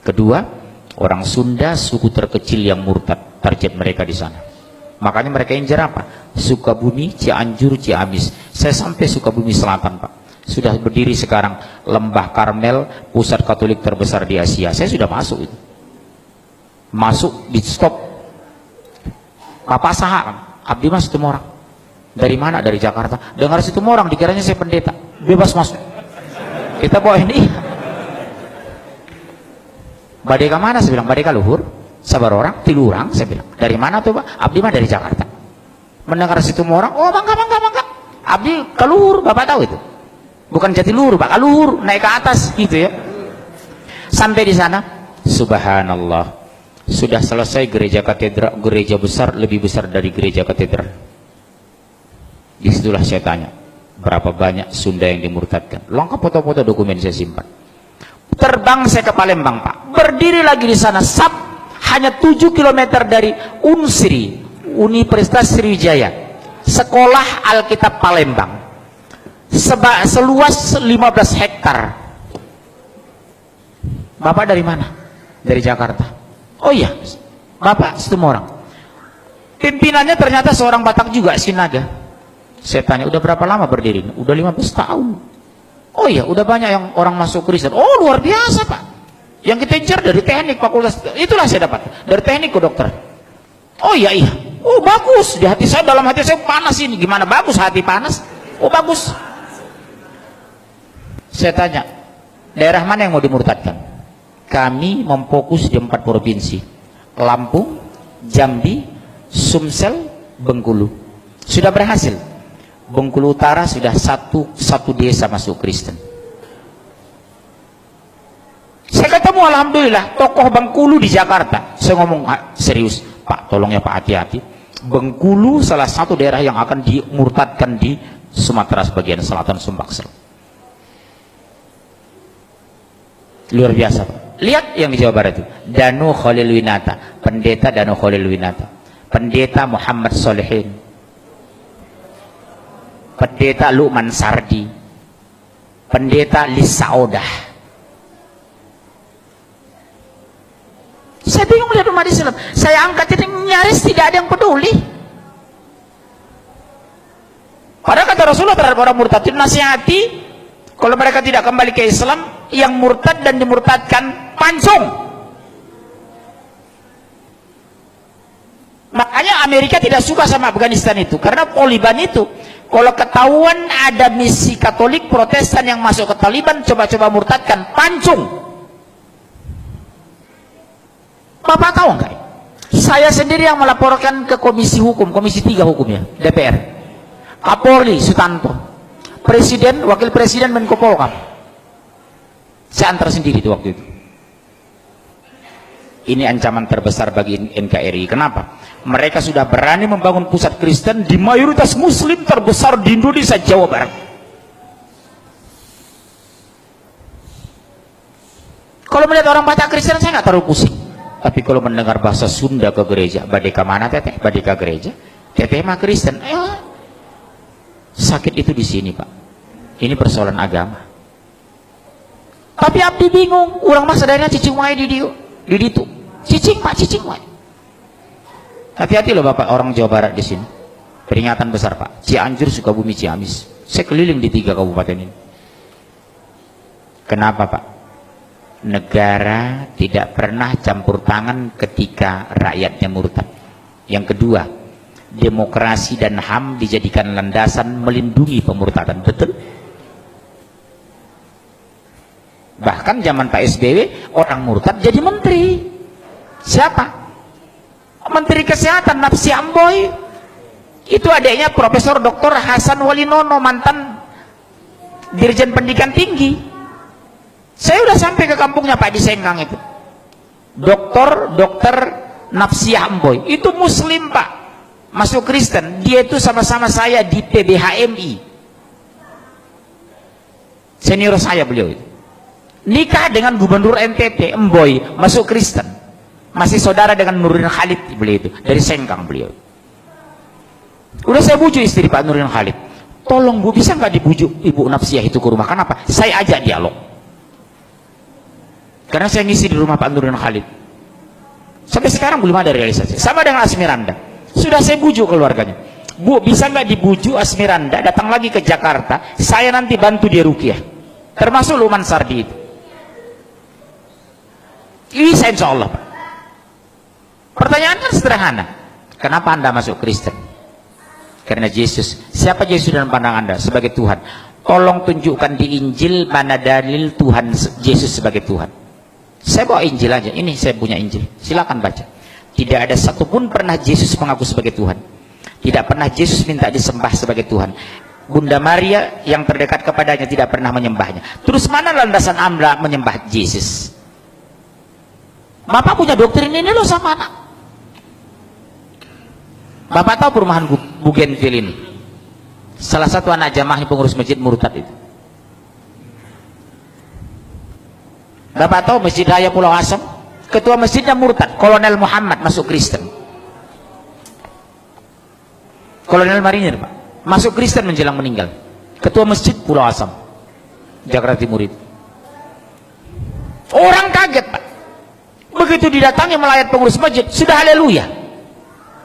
Kedua, orang Sunda suku terkecil yang murtad, target mereka di sana. Makanya mereka incar apa? Sukabumi, Cianjur, Ciamis. Saya sampai Sukabumi Selatan, Pak. Sudah berdiri sekarang Lembah Karmel, pusat Katolik terbesar di Asia. Saya sudah masuk itu. Masuk di stop. Papa Saha, Abdi Mas Situmorang. Dari mana? Dari Jakarta. Dengar Situmorang, dikiranya saya pendeta. Bebas masuk. Kita bawa ini. Badai ke mana? Saya bilang, badai ke luhur. Sabar orang, tilurang. Saya bilang, dari mana tuh Pak? Abdi mah dari Jakarta. Mendengar Situmorang, oh bangga. Abdi ke luhur, Bapak tahu itu. Bukan Jatiluhur, Pak, ke luhur, naik ke atas gitu ya. Sampai di sana, subhanallah, sudah selesai gereja katedral, gereja besar, lebih besar dari gereja katedral. Disitulah saya tanya, berapa banyak Sunda yang dimurtadkan? Lengkap foto-foto, dokumen saya simpan. Terbang saya ke Palembang, Pak. Berdiri lagi di sana, hanya 7 km dari Unsri, Universitas Sriwijaya, Sekolah Alkitab Palembang. Seluas 15 hektar. Bapak dari mana? Dari Jakarta. Oh iya, Bapak Situmorang. Pimpinannya ternyata seorang Batak juga, Sinaga. Saya tanya, udah berapa lama berdiri? Udah 15 tahun. Oh iya, udah banyak yang orang masuk Kristen. Oh luar biasa Pak. Yang kita incar dari teknik fakultas, itulah saya dapat. Dari teknik ke dokter. Oh iya. Oh bagus. Di hati saya, dalam hati saya panas ini. Gimana bagus hati panas? Oh bagus. Saya tanya, daerah mana yang mau dimurtadkan? Kami memfokus di 4 provinsi. Lampung, Jambi, Sumsel, Bengkulu. Sudah berhasil. Bengkulu Utara sudah satu desa masuk Kristen. Saya ketemu alhamdulillah tokoh Bengkulu di Jakarta. Saya ngomong serius, Pak, tolong ya Pak, hati-hati. Bengkulu salah satu daerah yang akan dimurtadkan di Sumatera sebagian selatan, Sumbaksel. Luar biasa Pak. Lihat yang di Jawa Barat itu, Danu Khalil Winata, pendeta Danu Khalil Winata, pendeta Muhammad Solehin, pendeta Luqman Sardi, pendeta Lisa Odah. Saya bingung melihat umat Islam. Saya angkat ini, nyaris tidak ada yang peduli. Padahal kata Rasulullah terhadap orang murtad, nasihati, kalau mereka tidak kembali ke Islam, yang murtad dan dimurtadkan pancung. Makanya Amerika tidak suka sama Afghanistan itu, karena Taliban itu kalau ketahuan ada misi Katolik Protestan yang masuk ke Taliban, coba-coba murtadkan, pancung. Bapak tahu nggak? Saya sendiri yang melaporkan ke Komisi Hukum, Komisi 3 Hukumnya, DPR, Kapolri Sutanto, Presiden, Wakil Presiden, Menko Polhukam. Saya antar sendiri di waktu itu. Ini ancaman terbesar bagi NKRI. Kenapa? Mereka sudah berani membangun pusat Kristen di mayoritas Muslim terbesar di Indonesia, Jawa Barat. Kalau melihat orang Batak Kristen, saya nggak terlalu pusing. Tapi kalau mendengar bahasa Sunda ke gereja, badeka mana teteh? Badeka gereja, teteh mah Kristen. Sakit itu di sini Pak. Ini persoalan agama. Tapi Abdi bingung, orang masa daerah cicing wae di ditu. Cicing Pak, cicing wae. Hati-hati loh Bapak, orang Jawa Barat di sini. Peringatan besar Pak. Cianjur, Sukabumi, Ciamis. Saya keliling di 3 kabupaten ini. Kenapa Pak? Negara tidak pernah campur tangan ketika rakyatnya murtad. Yang kedua, demokrasi dan HAM dijadikan landasan melindungi pemurtadan. Betul? Bahkan zaman Pak SBY, orang murtad jadi menteri. Siapa? Menteri Kesehatan Napsi Amboy. Itu adiknya Profesor Dr. Hasan Walinono, mantan Dirjen Pendidikan Tinggi. Saya udah sampai ke kampungnya Pak di Sengkang itu. Dr. Napsi Amboy. Itu Muslim Pak. Masuk Kristen. Dia itu sama-sama saya di PBHMI. Senior saya beliau itu. Nikah dengan Gubernur NTT, Emboy, masuk Kristen. Masih saudara dengan Nurdin Khalid beliau itu, dari Sengkang beliau. Udah saya bujuk istri Pak Nurdin Khalid. Tolong Bu, bisa nggak dibujuk Ibu Napsiah itu ke rumah? Kenapa? Saya ajak dialog. Karena saya ngisi di rumah Pak Nurdin Khalid. Sampai sekarang belum ada realisasi. Sama dengan Asmiranda. Sudah saya bujuk keluarganya. Bu, bisa nggak dibujuk Asmiranda datang lagi ke Jakarta? Saya nanti bantu dia ruqyah. Termasuk Luman Sardi itu. Bisa insya Allah, Pak. Pertanyaan kan sederhana. Kenapa Anda masuk Kristen? Karena Yesus. Siapa Yesus dalam pandang Anda? Sebagai Tuhan. Tolong tunjukkan di Injil mana dalil Tuhan Yesus sebagai Tuhan. Saya bawa Injil aja. Ini saya punya Injil. Silakan baca. Tidak ada satupun pernah Yesus mengaku sebagai Tuhan. Tidak pernah Yesus minta disembah sebagai Tuhan. Bunda Maria yang terdekat kepadanya tidak pernah menyembahnya. Terus mana landasan Anda menyembah Yesus? Bapak punya doktrin ini loh sama anak. Bapak tahu perumahan Bougainville ini? Salah satu anak jamaah pengurus masjid murtad itu. Bapak tahu Masjid Raya Pulau Asam? Ketua masjidnya murtad, Kolonel Muhammad masuk Kristen. Kolonel Marinir, Pak. Masuk Kristen menjelang meninggal. Ketua masjid Pulau Asam, Jakarta Timur itu. Orang kaget, Pak. Begitu didatangi melayat pengurus masjid, sudah haleluya.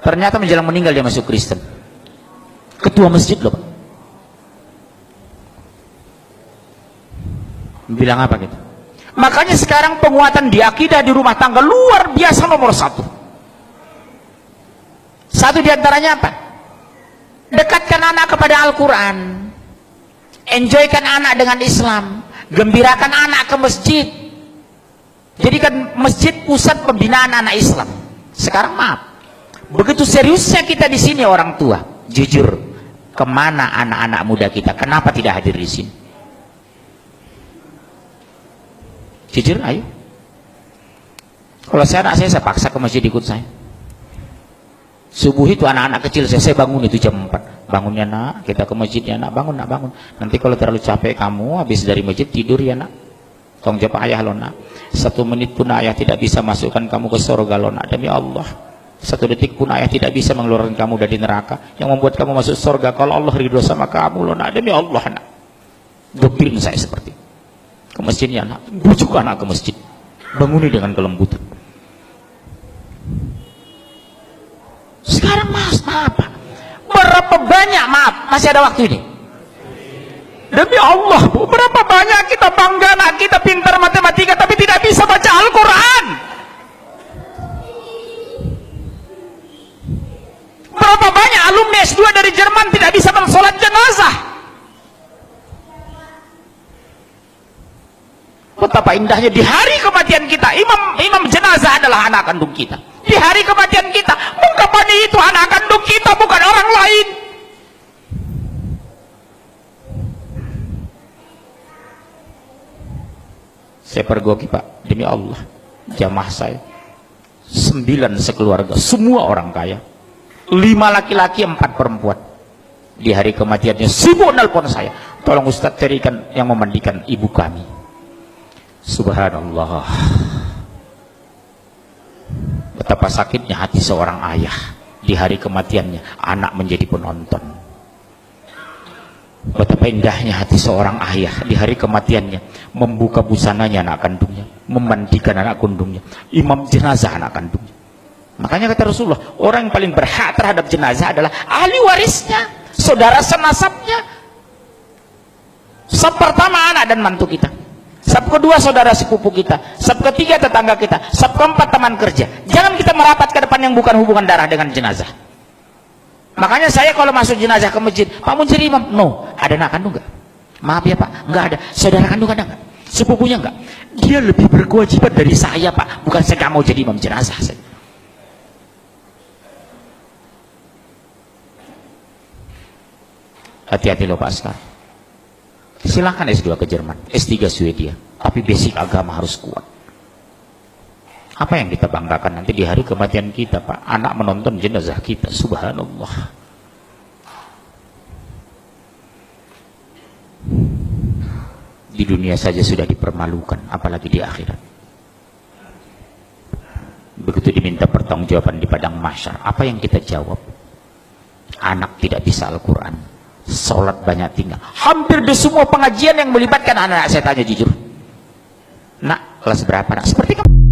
Ternyata menjelang meninggal dia masuk Kristen. Ketua masjid loh, Pak. Bilang apa gitu? Makanya sekarang penguatan di akidah di rumah tangga luar biasa nomor satu. Satu diantaranya apa? Dekatkan anak kepada Al-Quran. Enjoykan anak dengan Islam. Gembirakan anak ke masjid. Jadikan masjid pusat pembinaan anak Islam. Sekarang maaf, begitu seriusnya kita di sini orang tua, jujur, kemana anak-anak muda kita? Kenapa tidak hadir di sini? Jujur, ayo. Kalau anak saya paksa ke masjid ikut saya. Subuh itu anak-anak kecil saya bangun itu jam 4. Bangunnya nak, kita ke masjid ya nak, bangun nak, bangun. Nanti kalau terlalu capek kamu habis dari masjid tidur ya nak. Tolong jawab ayah lo nak. 1 menit pun ayah tidak bisa masukkan kamu ke surga lo nak, demi Allah. 1 detik pun ayah tidak bisa mengeluarkan kamu dari neraka. Yang membuat kamu masuk surga kalau Allah ridho sama kamu lo nak, demi Allah nak. Doktrin saya seperti itu. Ke masjidnya anak, bujuk anak ke masjid, banguni dengan kelembutan. Sekarang mas, maaf, berapa banyak, maaf, masih ada waktu ini. Demi Allah, Bu, berapa banyak kita bangga anak kita pintar matematika tapi tidak bisa baca Al-Quran. Berapa banyak alumni S2 dari Jerman tidak bisa mensolat jenazah. Betapa indahnya di hari kematian kita, imam jenazah adalah anak kandung kita. Di hari kematian kita, mengkapani itu anak kandung kita, bukan orang lain. Saya pergoki, Pak, demi Allah, jamaah saya 9 sekeluarga, semua orang kaya, 5 laki-laki 4 perempuan. Di hari kematiannya sibuk nelpon saya, tolong Ustadz carikan yang memandikan ibu kami. Subhanallah, betapa sakitnya hati seorang ayah di hari kematiannya anak menjadi penonton. Betapa indahnya hati seorang ayah di hari kematiannya membuka busananya anak kandungnya, memandikan anak kandungnya, imam jenazah anak kandungnya. Makanya kata Rasulullah, orang yang paling berhak terhadap jenazah adalah ahli warisnya, saudara senasabnya. Sab pertama anak dan mantu kita, sab kedua saudara sepupu kita, sab ketiga tetangga kita, sab keempat teman kerja. Jangan kita merapat ke depan yang bukan hubungan darah dengan jenazah. Makanya saya kalau masuk jenazah ke masjid, Pak mau jadi imam? No. Ada anak kandung nggak? Maaf ya Pak, nggak ada. Saudara kandung ada nggak? Sepupunya nggak? Dia lebih berkewajiban dari saya Pak. Bukan saya nggak mau jadi imam jenazah. Hati-hati loh Pak sekarang. Silahkan S2 ke Jerman, S3 Swedia, tapi basic agama harus kuat. Apa yang kita banggakan nanti di hari kematian kita, Pak? Anak menonton jenazah kita, subhanallah. Di dunia saja sudah dipermalukan, apalagi di akhirat. Begitu diminta pertanggungjawaban di padang mahsyar, apa yang kita jawab? Anak tidak bisa Al-Quran, sholat banyak tinggal. Hampir di semua pengajian yang melibatkan anak, saya tanya jujur, nak, kelas berapa nak? Seperti kamu